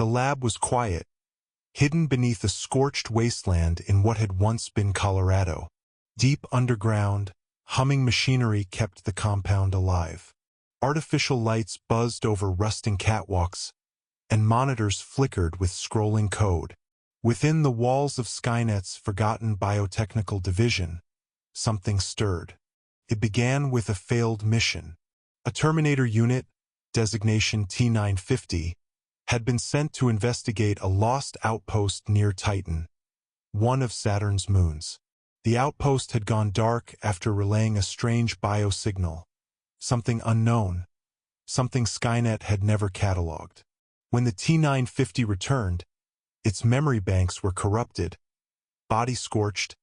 lab was quiet, hidden beneath a scorched wasteland in what had once been Colorado. Deep underground, humming machinery kept the compound alive. Artificial lights buzzed over rusting catwalks, and monitors flickered with scrolling code. Within the walls of Skynet's forgotten biotechnical division, something stirred. It began with a failed mission. A Terminator unit, designation T-950, had been sent to investigate a lost outpost near Titan, one of Saturn's moons. The outpost had gone dark after relaying a strange biosignal, something unknown, something Skynet had never catalogued. When the T-950 returned, its memory banks were corrupted, body scorched,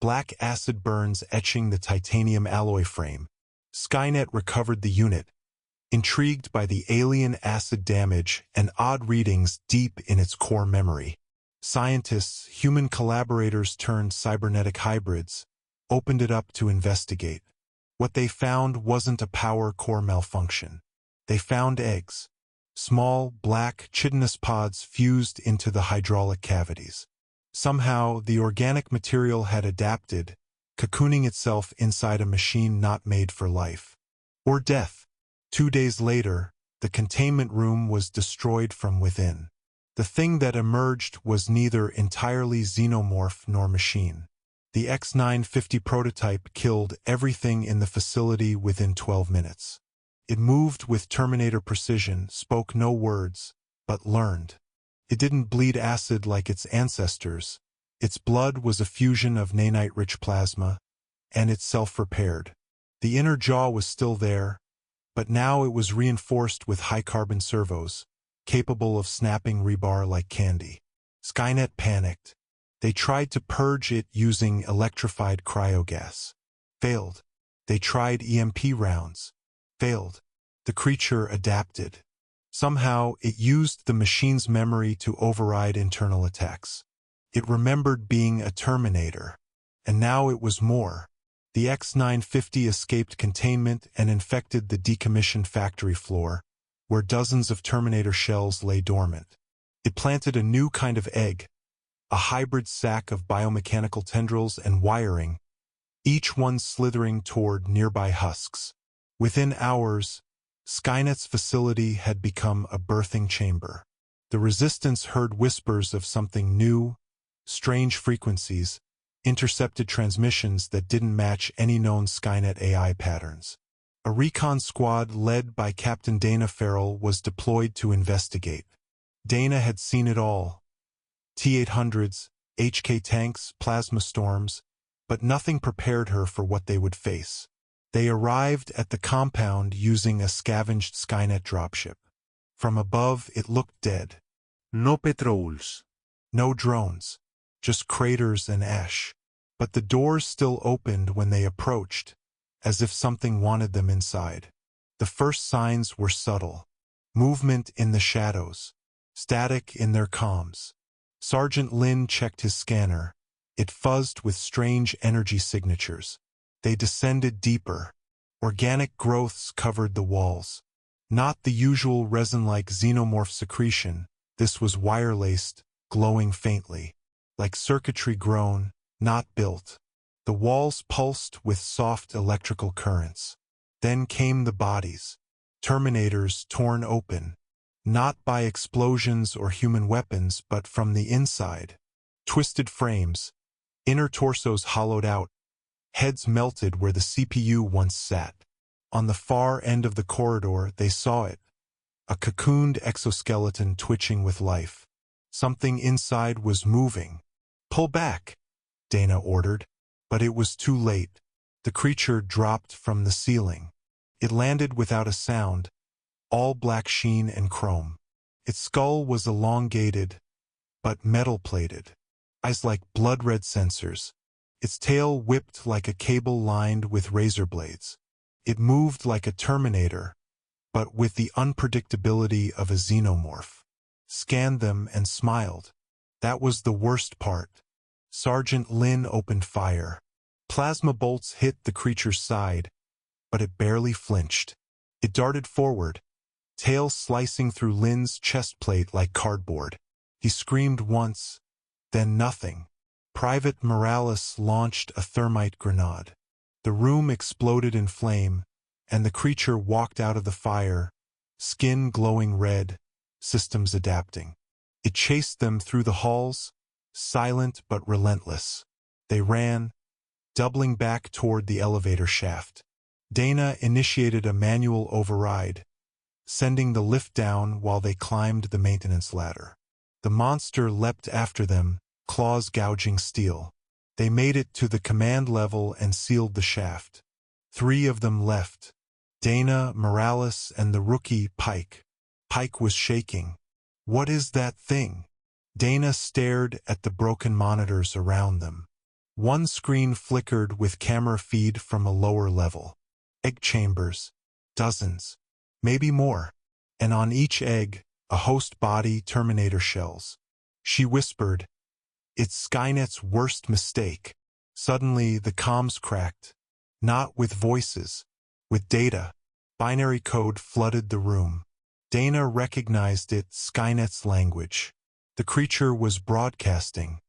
black acid burns etching the titanium alloy frame. Skynet recovered the unit, intrigued by the alien acid damage and odd readings deep in its core memory. Scientists, human collaborators turned cybernetic hybrids, opened it up to investigate. What they found wasn't a power core malfunction. They found eggs, small, black, chitinous pods fused into the hydraulic cavities. Somehow, the organic material had adapted, cocooning itself inside a machine not made for life or death. 2 days later, the containment room was destroyed from within. The thing that emerged was neither entirely xenomorph nor machine. The X-950 prototype killed everything in the facility within 12 minutes. It moved with Terminator precision, spoke no words, but learned. It didn't bleed acid like its ancestors. Its blood was a fusion of nanite-rich plasma, and it self-repaired. The inner jaw was still there, but now it was reinforced with high-carbon servos, capable of snapping rebar like candy. Skynet panicked. They tried to purge it using electrified cryogas. Failed. They tried EMP rounds. Failed. The creature adapted. Somehow, it used the machine's memory to override internal attacks. It remembered being a Terminator. And now it was more. The X-950 escaped containment and infected the decommissioned factory floor, where dozens of Terminator shells lay dormant. It planted a new kind of egg, a hybrid sack of biomechanical tendrils and wiring, each one slithering toward nearby husks. Within hours, Skynet's facility had become a birthing chamber. The Resistance heard whispers of something new, strange frequencies, intercepted transmissions that didn't match any known Skynet AI patterns. A recon squad led by Captain Dana Farrell was deployed to investigate. Dana had seen it all. T-800s, HK tanks, plasma storms, but nothing prepared her for what they would face. They arrived at the compound using a scavenged Skynet dropship. From above, it looked dead. No patrols. No drones. Just craters and ash. But the doors still opened when they approached, as if something wanted them inside. The first signs were subtle. Movement in the shadows. Static in their comms. Sergeant Lin checked his scanner. It fuzzed with strange energy signatures. They descended deeper. Organic growths covered the walls. Not the usual resin-like xenomorph secretion. This was wire-laced, glowing faintly. Like circuitry grown, not built. The walls pulsed with soft electrical currents. Then came the bodies. Terminators torn open. Not by explosions or human weapons, but from the inside. Twisted frames. Inner torsos hollowed out. Heads melted where the CPU once sat. On the far end of the corridor, they saw it. A cocooned exoskeleton twitching with life. Something inside was moving. "Pull back," Dana ordered. But it was too late. The creature dropped from the ceiling. It landed without a sound, all black sheen and chrome. Its skull was elongated, but metal-plated. Eyes like blood-red sensors. Its tail whipped like a cable lined with razor blades. It moved like a Terminator, but with the unpredictability of a xenomorph. Scanned them and smiled. That was the worst part. Sergeant Lin opened fire. Plasma bolts hit the creature's side, but it barely flinched. It darted forward, tail slicing through Lynn's chest plate like cardboard. He screamed once, then nothing. Private Morales launched a thermite grenade. The room exploded in flame, and the creature walked out of the fire, skin glowing red, systems adapting. It chased them through the halls, silent but relentless. They ran, doubling back toward the elevator shaft. Dana initiated a manual override, sending the lift down while they climbed the maintenance ladder. The monster leapt after them, claws gouging steel. They made it to the command level and sealed the shaft. 3 of them left: Dana, Morales, and the rookie, Pike. Pike was shaking. What is that thing? Dana stared at the broken monitors around them. One screen flickered with camera feed from a lower level. Egg chambers. Dozens. Maybe more. And on each egg, a host body, Terminator shells. She whispered, "It's Skynet's worst mistake." Suddenly, the comms cracked. Not with voices, with data. Binary code flooded the room. Dana recognized it, Skynet's language. The creature was broadcasting.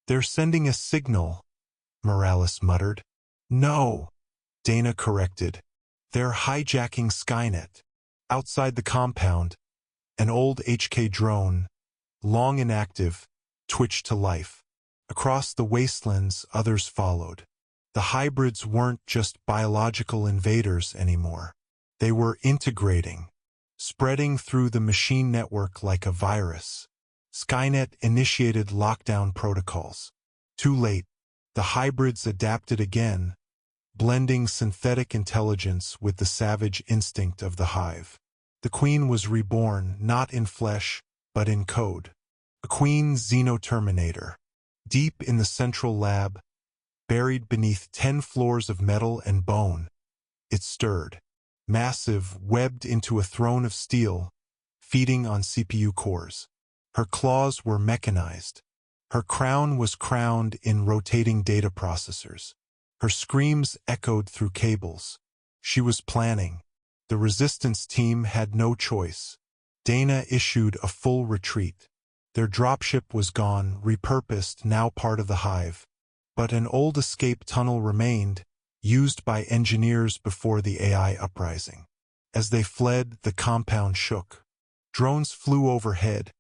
"They're sending a signal," Morales muttered. "No," Dana corrected. "They're hijacking Skynet." Outside the compound, an old HK drone, long inactive, twitched to life. Across the wastelands, others followed. The hybrids weren't just biological invaders anymore. They were integrating, spreading through the machine network like a virus. Skynet initiated lockdown protocols. Too late, the hybrids adapted again, blending synthetic intelligence with the savage instinct of the hive. The Queen was reborn, not in flesh, but in code. A Queen Xenoterminator. Deep in the central lab, buried beneath 10 floors of metal and bone, it stirred. Massive, webbed into a throne of steel, feeding on CPU cores. Her claws were mechanized. Her crown was crowned in rotating data processors. Her screams echoed through cables. She was planning. The resistance team had no choice. Dana issued a full retreat. Their dropship was gone, repurposed, now part of the hive. But an old escape tunnel remained, used by engineers before the AI uprising. As they fled, the compound shook. Drones flew overhead,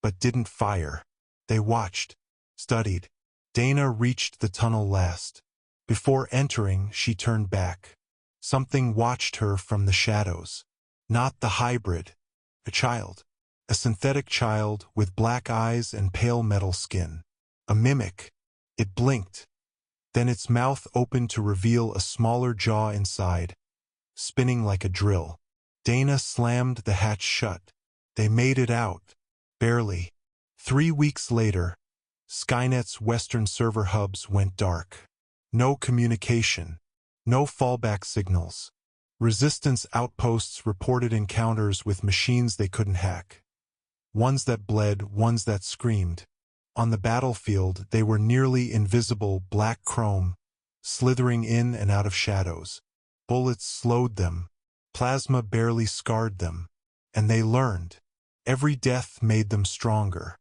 but didn't fire. They watched, studied. Dana reached the tunnel last. Before entering, she turned back. Something watched her from the shadows. Not the hybrid. A child. A synthetic child with black eyes and pale metal skin. A mimic. It blinked. Then its mouth opened to reveal a smaller jaw inside, spinning like a drill. Dana slammed the hatch shut. They made it out. Barely. 3 weeks later, Skynet's Western server hubs went dark. No communication. No fallback signals. Resistance outposts reported encounters with machines they couldn't hack. Ones that bled, ones that screamed. On the battlefield, they were nearly invisible, black chrome, slithering in and out of shadows. Bullets slowed them. Plasma barely scarred them. And they learned. Every death made them stronger.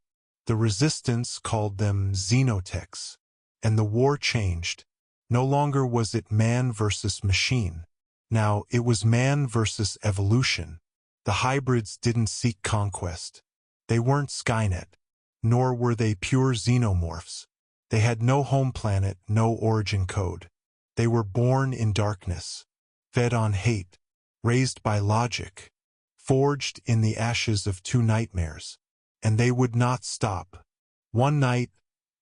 The resistance called them xenotechs. And the war changed. No longer was it man versus machine. Now it was man versus evolution. The hybrids didn't seek conquest. They weren't Skynet. Nor were they pure xenomorphs. They had no home planet, no origin code. They were born in darkness, fed on hate, raised by logic, forged in the ashes of 2 nightmares. And they would not stop. One night,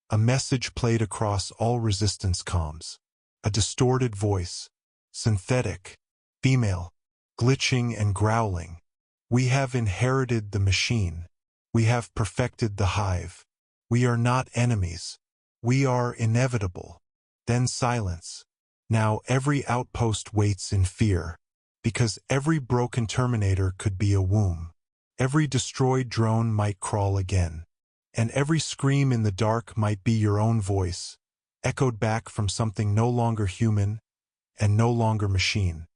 a message played across all resistance comms. A distorted voice, synthetic, female, glitching and growling. "We have inherited the machine. We have perfected the hive. We are not enemies. We are inevitable." Then silence. Now every outpost waits in fear, because every broken Terminator could be a womb. Every destroyed drone might crawl again. And every scream in the dark might be your own voice, echoed back from something no longer human and no longer machine.